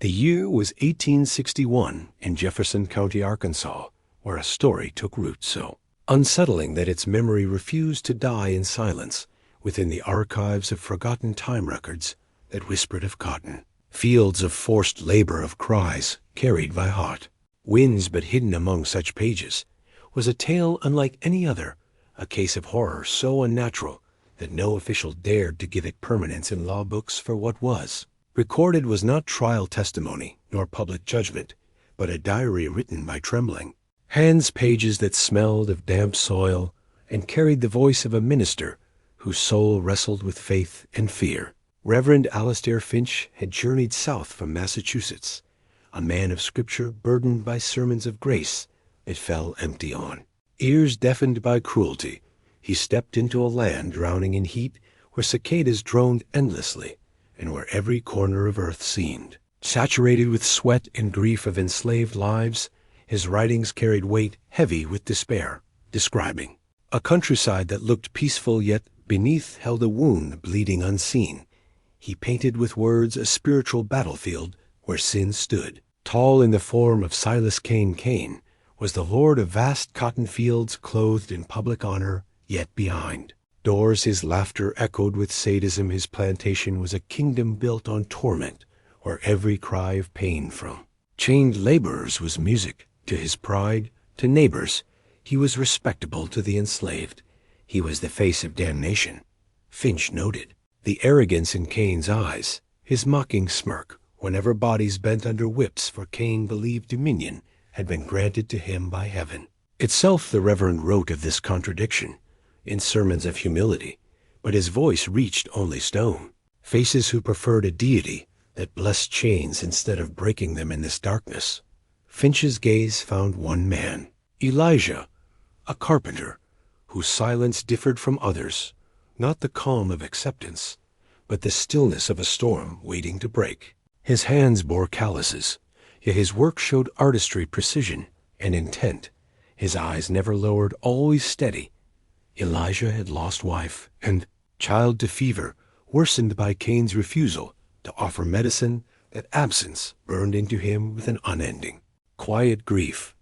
The year was 1861 in Jefferson County, Arkansas, where a story took root so unsettling that its memory refused to die in silence within the archives of forgotten time records that whispered of cotton, fields of forced labor, of cries carried by heart. Winds but hidden among such pages was a tale unlike any other, a case of horror so unnatural that no official dared to give it permanence in law books for what was. Recorded was not trial testimony nor public judgment, but a diary written by trembling hands, pages that smelled of damp soil and carried the voice of a minister whose soul wrestled with faith and fear. Reverend Alastair Finch had journeyed south from Massachusetts, a man of Scripture burdened by sermons of grace it fell empty on. Ears deafened by cruelty, he stepped into a land drowning in heat, where cicadas droned endlessly, and where every corner of earth seemed saturated with sweat and grief of enslaved lives. His writings carried weight heavy with despair, describing a countryside that looked peaceful, yet beneath held a wound bleeding unseen. He painted with words a spiritual battlefield where sin stood. Tall in the form of Silas Kane was the lord of vast cotton fields, clothed in public honor, yet behind doors his laughter echoed with sadism. His plantation was a kingdom built on torment, where every cry of pain from chained laborers was music. To his pride, to neighbors, he was respectable. To the enslaved, he was the face of damnation. Finch noted the arrogance in Kane's eyes, his mocking smirk whenever bodies bent under whips, for Kane believed dominion had been granted to him by heaven itself. The Reverend wrote of this contradiction in sermons of humility, but his voice reached only stone faces who preferred a deity that blessed chains instead of breaking them in this darkness. Finch's gaze found one man, Elijah, a carpenter, whose silence differed from others, not the calm of acceptance, but the stillness of a storm waiting to break. His hands bore calluses, yet his work showed artistry, precision, and intent. His eyes never lowered, always steady. Elijah had lost wife and child to fever, worsened by Kane's refusal to offer medicine. That absence burned into him with an unending, quiet grief.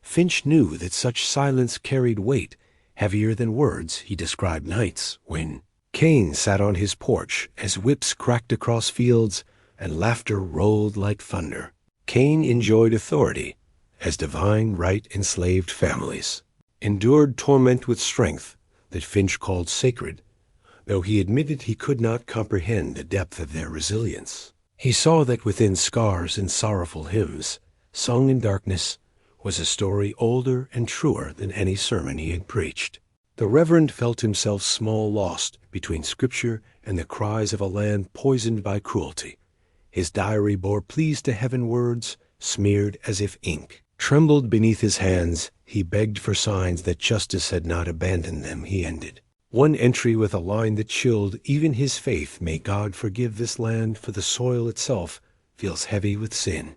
Finch knew that such silence carried weight, heavier than words. He described nights when Kane sat on his porch as whips cracked across fields and laughter rolled like thunder. Kane enjoyed authority as divine right. Enslaved families endured torment with strength that Finch called sacred, though he admitted he could not comprehend the depth of their resilience. He saw that within scars and sorrowful hymns, sung in darkness, was a story older and truer than any sermon he had preached. The Reverend felt himself small, lost between Scripture and the cries of a land poisoned by cruelty. His diary bore pleas to heaven words, smeared as if ink trembled beneath his hands. He begged for signs that justice had not abandoned them. He ended one entry with a line that chilled even his faith. May God forgive this land, for the soil itself feels heavy with sin.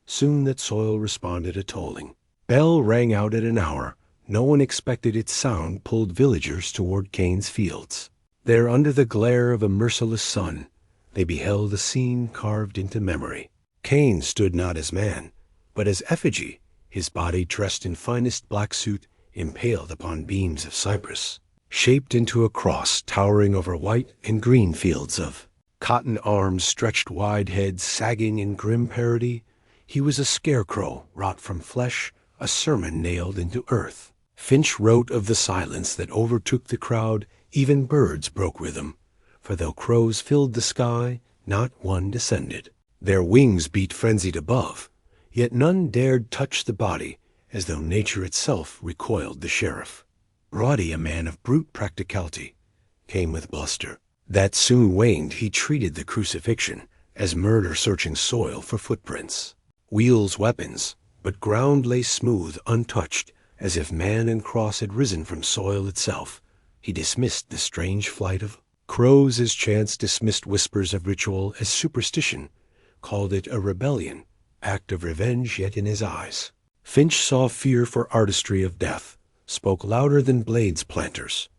Soon that soil responded a tolling bell rang out at an hour no one expected. Its sound pulled villagers toward Kane's fields. There, under the glare of a merciless sun, they beheld a scene carved into memory. Kane stood not as man, but as effigy, his body dressed in finest black suit, impaled upon beams of cypress, shaped into a cross towering over white and green fields of cotton. Arms stretched wide, head sagging in grim parody. He was a scarecrow wrought from flesh, a sermon nailed into earth. Finch wrote of the silence that overtook the crowd. Even birds broke rhythm, for though crows filled the sky, not one descended. Their wings beat frenzied above, yet none dared touch the body, as though nature itself recoiled. The sheriff, Roddy, a man of brute practicality, came with bluster that soon waned. He treated the crucifixion as murder, searching soil for footprints, wheels, weapons, but ground lay smooth, untouched, as if man and cross had risen from soil itself. He dismissed the strange flight of crows as chance dismissed whispers of ritual as superstition, called it a rebellion, act of revenge. Yet in his eyes Finch saw fear for artistry of death, spoke louder than blades. Planters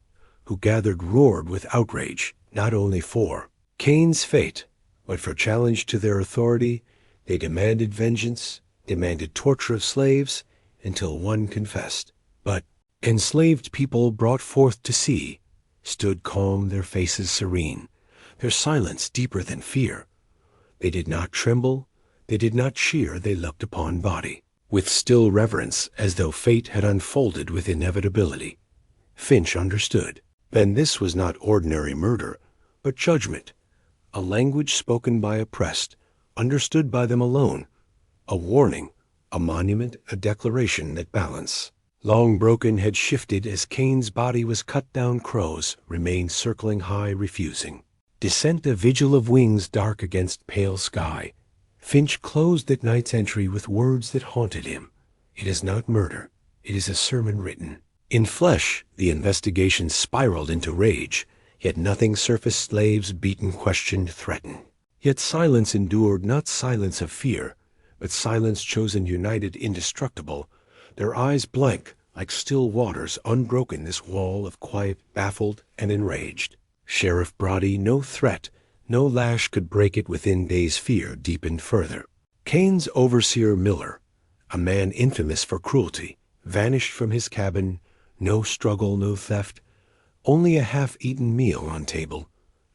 who gathered roared with outrage, not only for Kane's fate, but for challenge to their authority. They demanded vengeance, demanded torture of slaves, until one confessed. But enslaved people brought forth to see stood calm, their faces serene, their silence deeper than fear. They did not tremble, they did not cheer, they looked upon body with still reverence, as though fate had unfolded with inevitability. Finch understood. Then this was not ordinary murder, but judgment, a language spoken by oppressed, understood by them alone, a warning, a monument, a declaration that balance, long broken, had shifted as Cain's body was cut down. Crows remained circling high, refusing descent, a vigil of wings dark against pale sky. Finch closed that night's entry with words that haunted him. It is not murder, it is a sermon written in flesh. The investigation spiraled into rage, yet nothing surfaced. Slaves beaten, questioned, threatened. Yet silence endured, not silence of fear, but silence chosen, united, indestructible. Their eyes blank, like still waters, unbroken, this wall of quiet, baffled and enraged. Sheriff Brody, no threat, no lash could break it. Within days fear deepened further. Cain's overseer Miller, a man infamous for cruelty, vanished from his cabin. No struggle, no theft, only a half-eaten meal on table,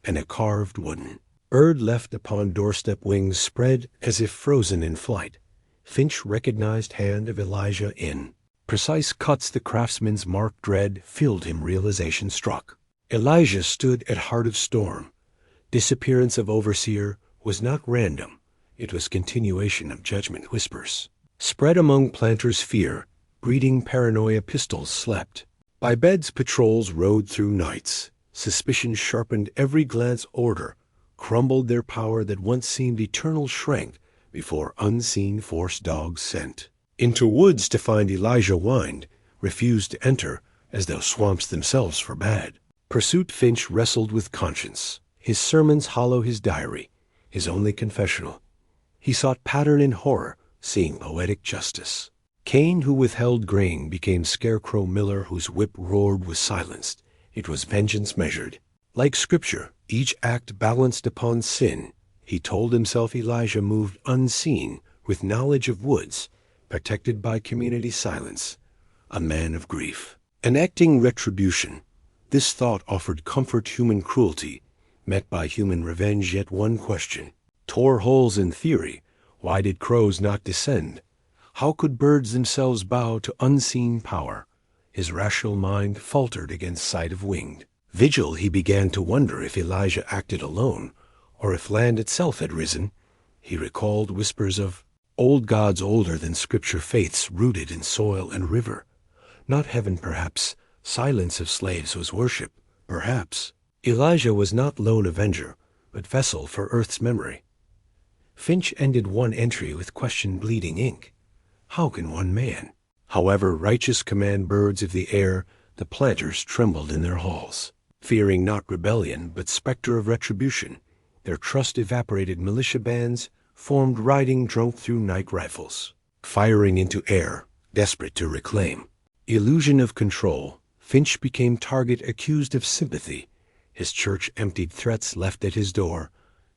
and a carved wooden bird left upon doorstep, wings spread as if frozen in flight. Finch recognized hand of Elijah in precise cuts. The craftsman's mark, dread filled him. Realization struck. Elijah stood at heart of storm. Disappearance of overseer was not random. It was continuation of judgment. Whispers spread among planters, fear breeding paranoia. Pistols slept by beds, patrols rode through nights. Suspicion sharpened every glance. Order crumbled, their power that once seemed eternal shrank before unseen force. Dogs sent into woods to find Elijah whined, refused to enter, as though swamps themselves forbade. Pursuit. Finch wrestled with conscience, his sermons hollow, his diary his only confessional. He sought pattern in horror, seeing poetic justice. Cain, who withheld grain, became Scarecrow. Miller, whose whip roared, was silenced. It was vengeance measured. Like scripture, each act balanced upon sin. He told himself Elijah moved unseen, with knowledge of woods, protected by community silence. A man of grief, enacting retribution. This thought offered comfort. Human cruelty met by human revenge. Yet one question tore holes in theory. Why did crows not descend? How could birds themselves bow to unseen power? His rational mind faltered against sight of winged vigil. He began to wonder if Elijah acted alone, or if land itself had risen. He recalled whispers of old gods, older than scripture, faiths rooted in soil and river. Not heaven, perhaps. Silence of slaves was worship, perhaps. Elijah was not lone avenger, but vessel for earth's memory. Finch ended one entry with question bleeding ink. How can one man, however righteous, command birds of the air? The planters trembled in their halls, fearing not rebellion, but specter of retribution. Their trust evaporated. Militia bands formed, riding drunk through night, rifles firing into air, desperate to reclaim. Illusion of control. Finch became target, accused of sympathy. His church emptied, threats left at his door.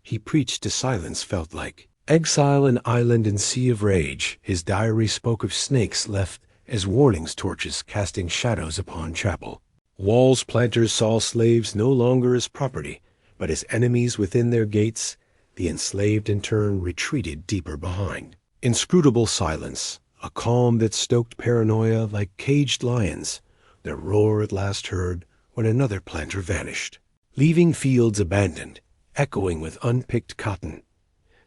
He preached to silence, felt like exile, an island in sea of rage. His diary spoke of snakes left as warnings, torches casting shadows upon chapel walls. Planters saw slaves no longer as property, but as enemies within their gates. The enslaved in turn retreated deeper behind. Inscrutable silence, a calm that stoked paranoia like caged lions. Their roar at last heard when another planter vanished, leaving fields abandoned, echoing with unpicked cotton.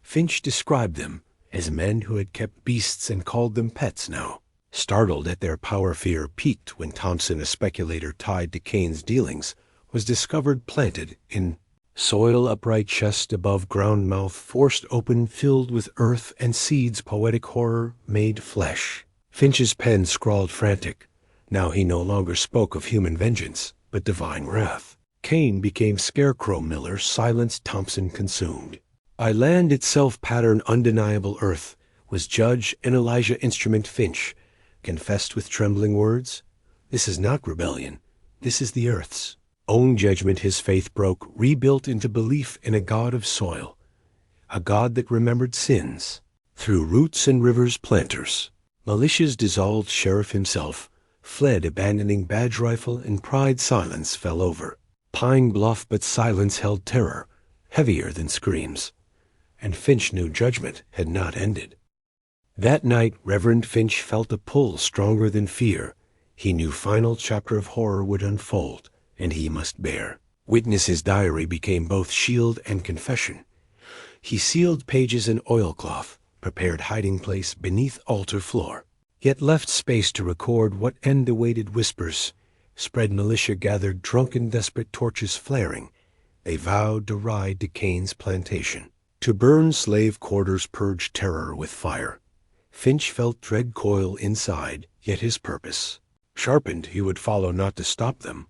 Finch described them as men who had kept beasts and called them pets now. Startled at their power, fear peaked when Thompson, a speculator tied to Cain's dealings, was discovered planted in soil, upright chest above ground, mouth forced open, filled with earth and seeds. Poetic horror made flesh. Finch's pen scrawled frantic. Now he no longer spoke of human vengeance, but divine wrath. Cain became Scarecrow. Miller silenced, Thompson consumed. By land itself, pattern undeniable, earth was judge and Elijah instrument. Finch confessed with trembling words, "This is not rebellion. This is the earth's own judgment." His faith broke, rebuilt into belief in a God of soil, a God that remembered sins, Through roots and rivers planters, militia's dissolved sheriff himself fled, abandoning badge rifle, and pride silence fell over. Pine Bluff, but silence held terror, heavier than screams, and Finch knew judgment had not ended. That night, Reverend Finch felt a pull stronger than fear. He knew final chapter of horror would unfold, and he must bear witness. His diary became both shield and confession. He sealed pages in oilcloth, prepared hiding place beneath altar floor, yet left space to record what end awaited. Whispers spread, militia gathered, drunken desperate, torches flaring. They vowed to ride to Kane's plantation, to burn slave quarters, purge terror with fire. Finch felt dread coil inside, yet his purpose sharpened. He would follow, not to stop them,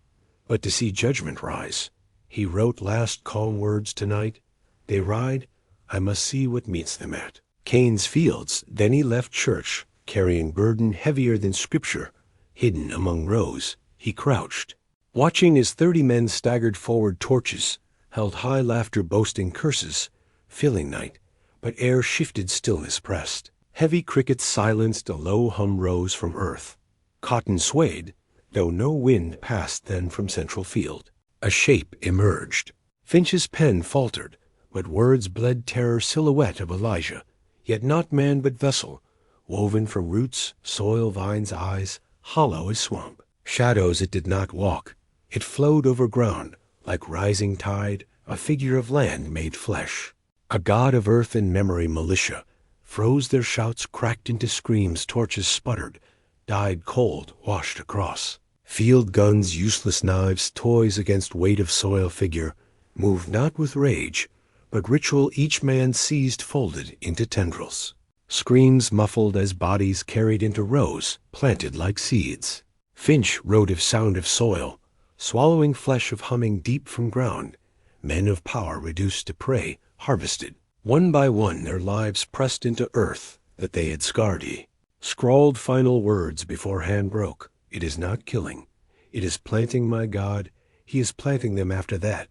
but to see judgment rise. He wrote last calm words: tonight they ride, I must see what meets them at Kane's fields. Then he left church, carrying burden heavier than scripture. Hidden among rows, he crouched, watching as 30 men staggered forward, torches held high, laughter boasting, curses filling night, but air shifted, stillness pressed. Heavy crickets silenced, a low hum rose from earth. Cotton swayed, though no wind passed. Then from central field a shape emerged. Finch's pen faltered, but words bled, terror, silhouette of Elijah, yet not man but vessel, woven from roots, soil, vines, eyes, hollow as swamp. Shadows it did not walk, it flowed over ground like rising tide, a figure of land made flesh. A god of earth and memory. Militia froze, their shouts cracked into screams. Torches sputtered, died cold, washed across. Field guns, useless knives, toys against weight of soil. Figure moved not with rage, but ritual. Each man seized, folded into tendrils. Screams muffled as bodies carried into rows, planted like seeds. Finch wrote of sound of soil, swallowing flesh, of humming deep from ground. Men of power reduced to prey, harvested. One by one their lives pressed into earth that they had scarred. He scrawled final words before hand broke. It is not killing, it is planting, my God. He is planting them. After that,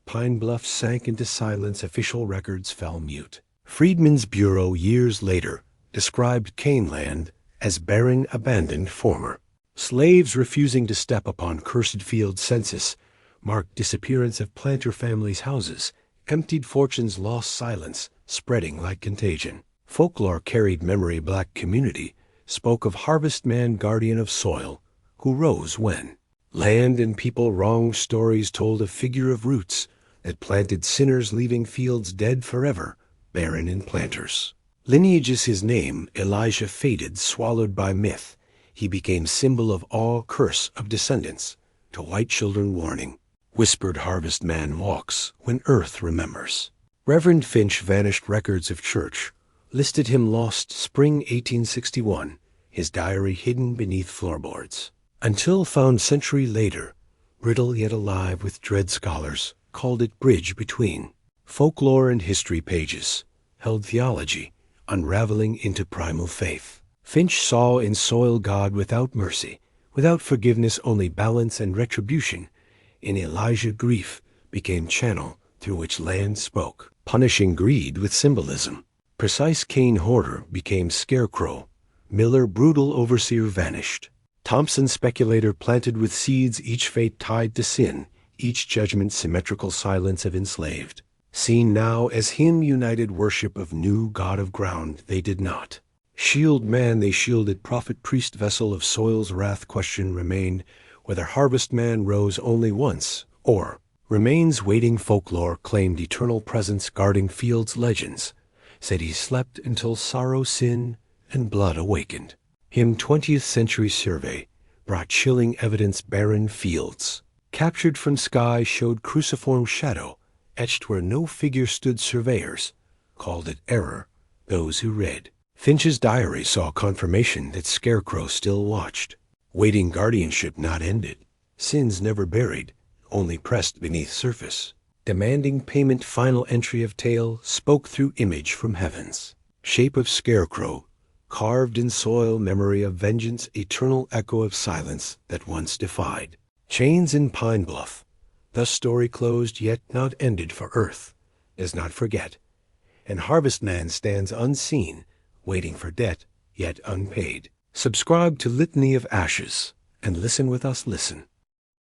Pine Bluff sank into silence. Official records fell mute. Freedmen's Bureau years later described Caneland as barren, abandoned, former. Slaves refusing to step upon cursed field. Census marked disappearance of planter families' houses. Emptied fortunes, lost, silence spreading like contagion. Folklore carried memory. Black community spoke of harvest man, guardian of soil, who rose when land and people wronged. Stories told a figure of roots that planted sinners, leaving fields dead forever, barren in planters. Lineages his name. Elijah faded, swallowed by myth. He became symbol of awe, curse of descendants. To white children warning, whispered harvest man walks when earth remembers. Reverend Finch vanished. Records of church listed him lost. Spring 1861, his diary hidden beneath floorboards. Until found century later, brittle yet alive with dread. Scholars called it bridge between folklore and history. Pages held theology, unraveling into primal faith. Finch saw in soil God without mercy, without forgiveness, only balance and retribution. In Elijah, grief became channel through which land spoke, punishing greed with symbolism. Precise Kane hoarder became Scarecrow. Miller, brutal overseer, vanished. Thompson, speculator, planted with seeds. Each fate tied to sin, each judgment symmetrical. Silence of enslaved, seen now as hymn united. Worship of new god of ground. They did not shield man, they shielded prophet, priest, vessel of soil's wrath. Question remained whether harvest man rose only once, or remains waiting. Folklore claimed eternal presence, guarding fields. Legends said he slept until sorrow, sin, and blood awakened him. 20th century survey brought chilling evidence. Barren fields captured from sky showed cruciform shadow etched where no figure stood. Surveyors called it error. Those who read Finch's diary saw confirmation that Scarecrow still watched, waiting. Guardianship not ended, sins never buried, only pressed beneath surface. Demanding payment. Final entry of tale spoke through image from heavens. Shape of Scarecrow carved in soil. Memory of vengeance, eternal echo of silence that once defied. Chains in Pine Bluff. Thus story closed, yet not ended. For earth does not forget, and Harvest Man stands unseen, waiting for debt yet unpaid. Subscribe to Litany of Ashes and listen with us listen.